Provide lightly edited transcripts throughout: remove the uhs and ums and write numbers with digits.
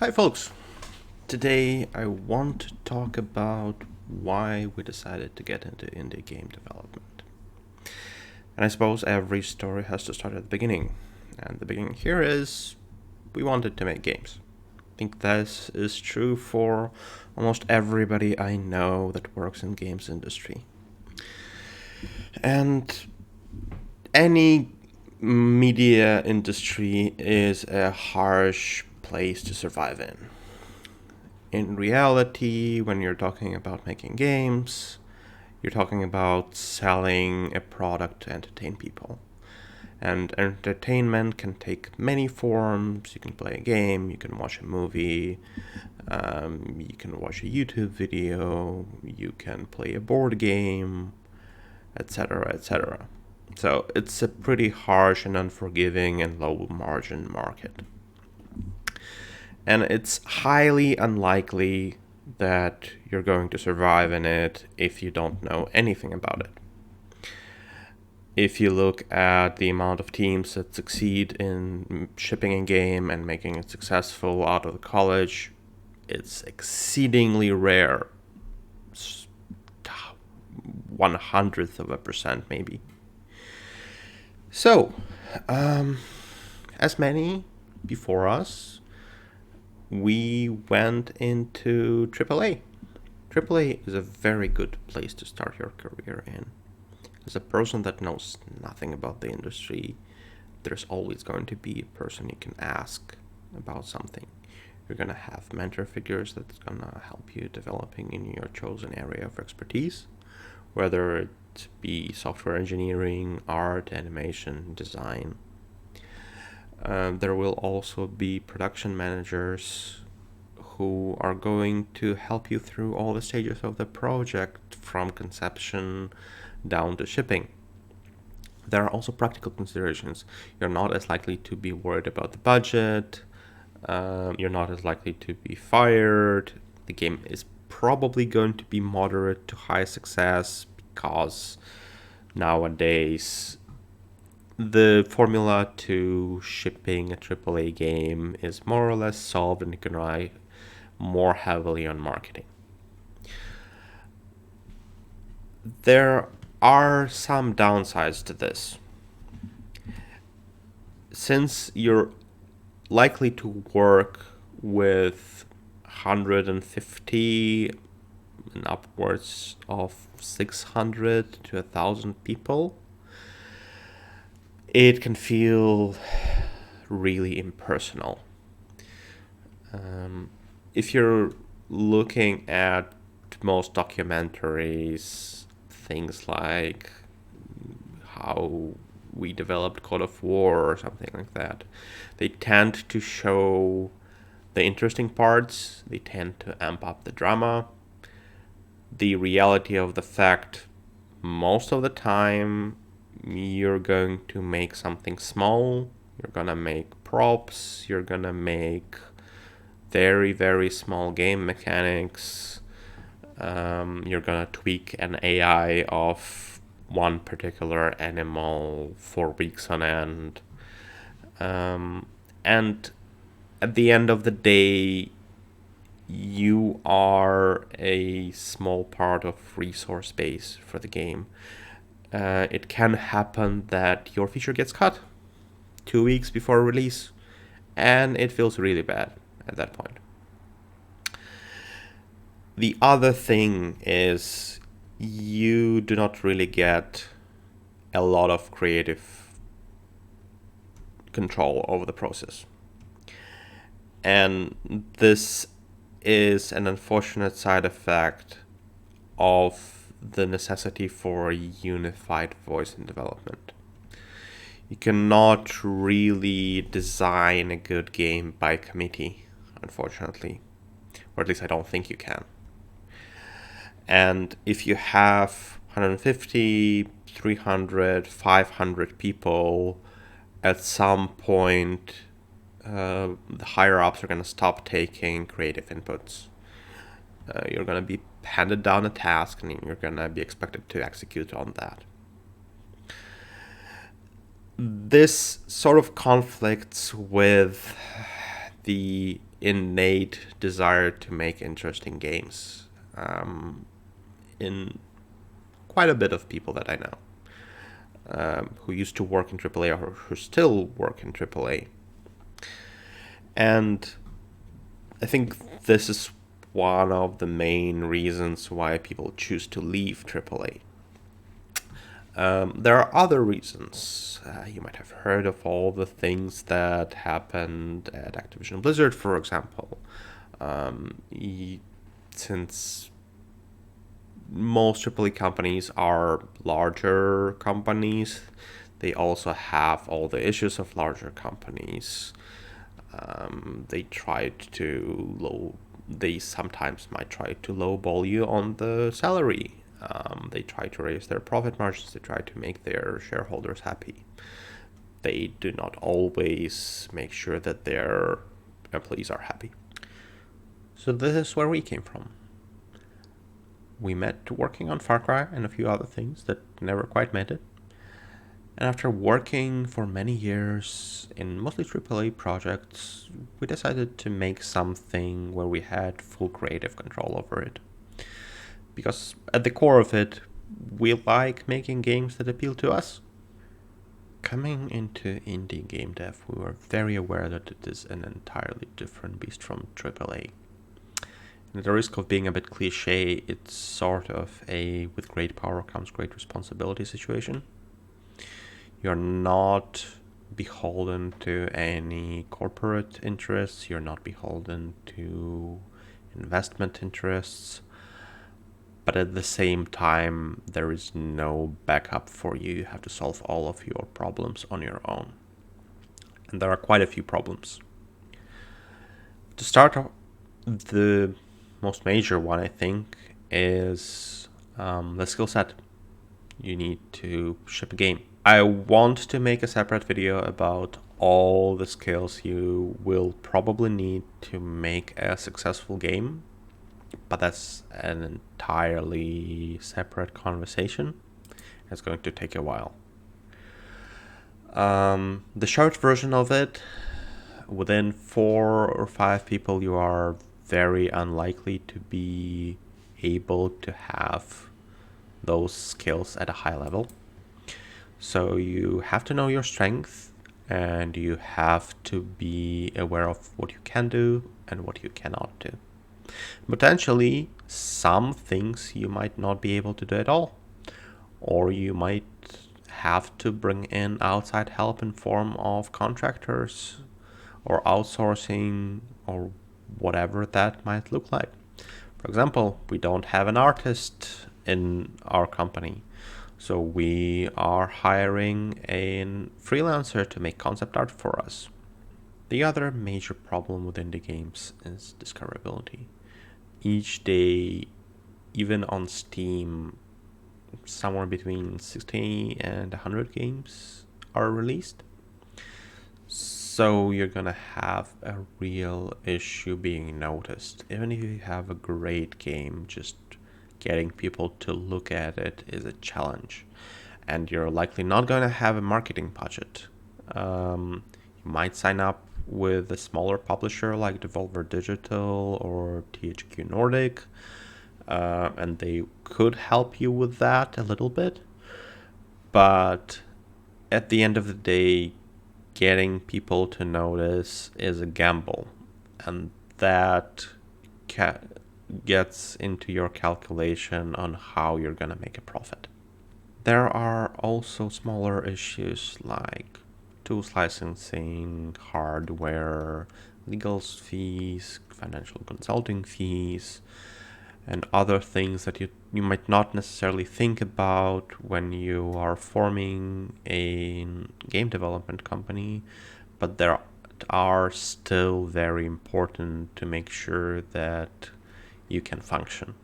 Hi, folks. Today I want to talk about why we decided to get into indie game development. And I suppose every story has to start at the beginning. And the beginning here is we wanted to make games. I think this is true for almost everybody I know that works in games industry. And any media industry is a harsh place to survive in. In reality, when you're talking about making games, you're talking about selling a product to entertain people. And entertainment can take many forms. You can play a game, you can watch a movie, you can watch a YouTube video, you can play a board game, etc., etc. So it's a pretty harsh and unforgiving and low margin market. And it's highly unlikely that you're going to survive in it if you don't know anything about it. If you look at the amount of teams that succeed in shipping a game and making it successful out of college, it's exceedingly rare. 1/100% maybe. So, as many before us, we went into AAA. AAA is a very good place to start your career in. As a person that knows nothing about the industry, there's always going to be a person you can ask about something. You're going to have mentor figures that's going to help you developing in your chosen area of expertise, whether it be software engineering, art, animation, design. There will also be production managers who are going to help you through all the stages of the project from conception down to shipping. There are also practical considerations. You're not as likely to be worried about the budget. You're not as likely to be fired. The game is probably going to be moderate to high success because nowadays the formula to shipping a AAA game is more or less solved, and you can rely more heavily on marketing. There are some downsides to this. Since you're likely to work with 150 and upwards of 600 to 1,000 people, it can feel really impersonal. If you're looking at most documentaries, things like how we developed Code of War or something like that, they tend to show the interesting parts, they tend to amp up the drama. The reality of the fact, most of the time, you're going to make something small, you're gonna make props, you're gonna make very, very small game mechanics, you're gonna tweak an AI of one particular animal for weeks on end. And at the end of the day, you are a small part of resource base for the game. It can happen that your feature gets cut 2 weeks before release, and it feels really bad at that point. The other thing is you do not really get a lot of creative control over the process. And this is an unfortunate side effect of the necessity for a unified voice in development. You cannot really design a good game by committee, unfortunately. Or at least I don't think you can. And if you have 150, 300, 500 people, at some point, the higher ups are going to stop taking creative inputs. You're going to be handed down a task and you're going to be expected to execute on that. This sort of conflicts with the innate desire to make interesting games in quite a bit of people that I know who used to work in AAA or who still work in AAA. And I think this is one of the main reasons why people choose to leave AAA. There are other reasons. You might have heard of all the things that happened at Activision Blizzard, for example. Since most AAA companies are larger companies, they also have all the issues of larger companies. They sometimes might try to lowball you on the salary. They try to raise their profit margins. They try to make their shareholders happy. They do not always make sure that their employees are happy. So this is where we came from. We met working on Far Cry and a few other things that never quite made it. And after working for many years in mostly AAA projects, we decided to make something where we had full creative control over it. Because at the core of it, we like making games that appeal to us. Coming into indie game dev, we were very aware that it is an entirely different beast from AAA. And at the risk of being a bit cliche, it's sort of a with great power comes great responsibility situation. You're not beholden to any corporate interests. You're not beholden to investment interests. But at the same time, there is no backup for you. You have to solve all of your problems on your own. And there are quite a few problems. To start, the most major one, I think, is the skill set. You need to ship a game. I want to make a separate video about all the skills you will probably need to make a successful game, but that's an entirely separate conversation. It's going to take a while. The short version of it, within 4 or 5 people, you are very unlikely to be able to have those skills at a high level. So you have to know your strength, and you have to be aware of what you can do and what you cannot do. Potentially, some things you might not be able to do at all, or you might have to bring in outside help in form of contractors or outsourcing or whatever that might look like. For example, we don't have an artist in our company, so we are hiring a freelancer to make concept art for us. The other major problem within the games is discoverability. Each day, even on Steam, somewhere between 60 and 100 games are released. So you're gonna have a real issue being noticed. Even if you have a great game, just getting people to look at it is a challenge. And you're likely not gonna have a marketing budget. You might sign up with a smaller publisher like Devolver Digital or THQ Nordic, and they could help you with that a little bit. But at the end of the day, getting people to notice is a gamble, and that gets into your calculation on how you're going to make a profit. There are also smaller issues like tools licensing, hardware, legal fees, financial consulting fees, and other things that you might not necessarily think about when you are forming a game development company, but there are still very important to make sure that you can function.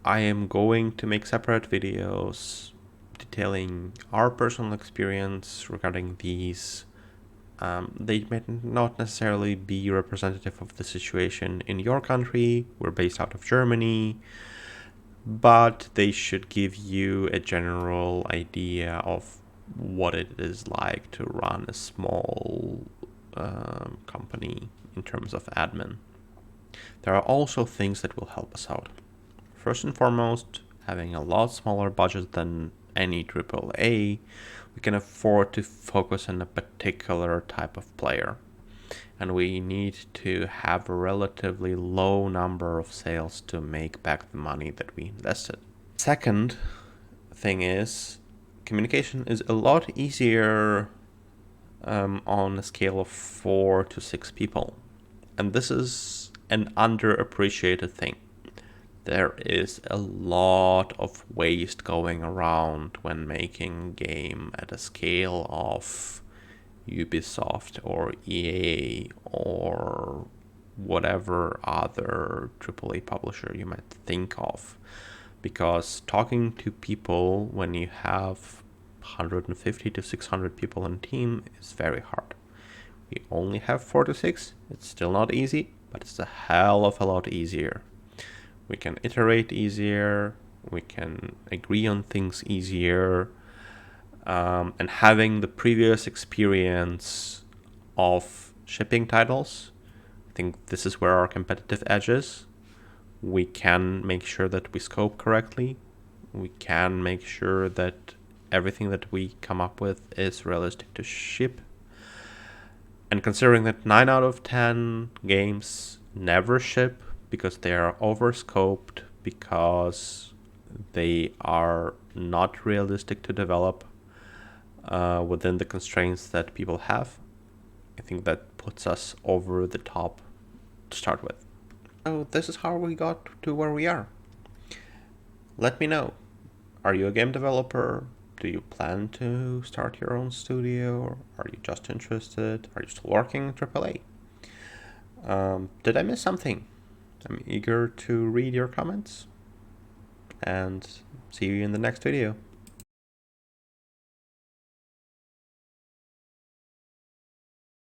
I am going to make separate videos detailing our personal experience regarding these. They may not necessarily be representative of the situation in your country. We're based out of Germany, but they should give you a general idea of what it is like to run a small company in terms of admin. there are also things that will help us out. First and foremost, having a lot smaller budget than any AAA, we can afford to focus on a particular type of player. And we need to have a relatively low number of sales to make back the money that we invested. Second thing is, communication is a lot easier on a scale of 4 to 6 people. And this is an underappreciated thing. There is a lot of waste going around when making a game at a scale of Ubisoft or EA or whatever other AAA publisher you might think of. Because talking to people when you have 150 to 600 people in a team is very hard. We only have 4 to 6. It's still not easy, but it's a hell of a lot easier. We can iterate easier, we can agree on things easier, and having the previous experience of shipping titles, I think this is where our competitive edge is. We can make sure that we scope correctly. We can make sure that everything that we come up with is realistic to ship. And considering that 9 out of 10 games never ship because they are overscoped, because they are not realistic to develop within the constraints that people have, I think that puts us over the top to start with. So this is how we got to where we are. Let me know. Are you a game developer? Do you plan to start your own studio? Are you just interested? Are you still working in AAA? Did I miss something? I'm eager to read your comments. And see you in the next video.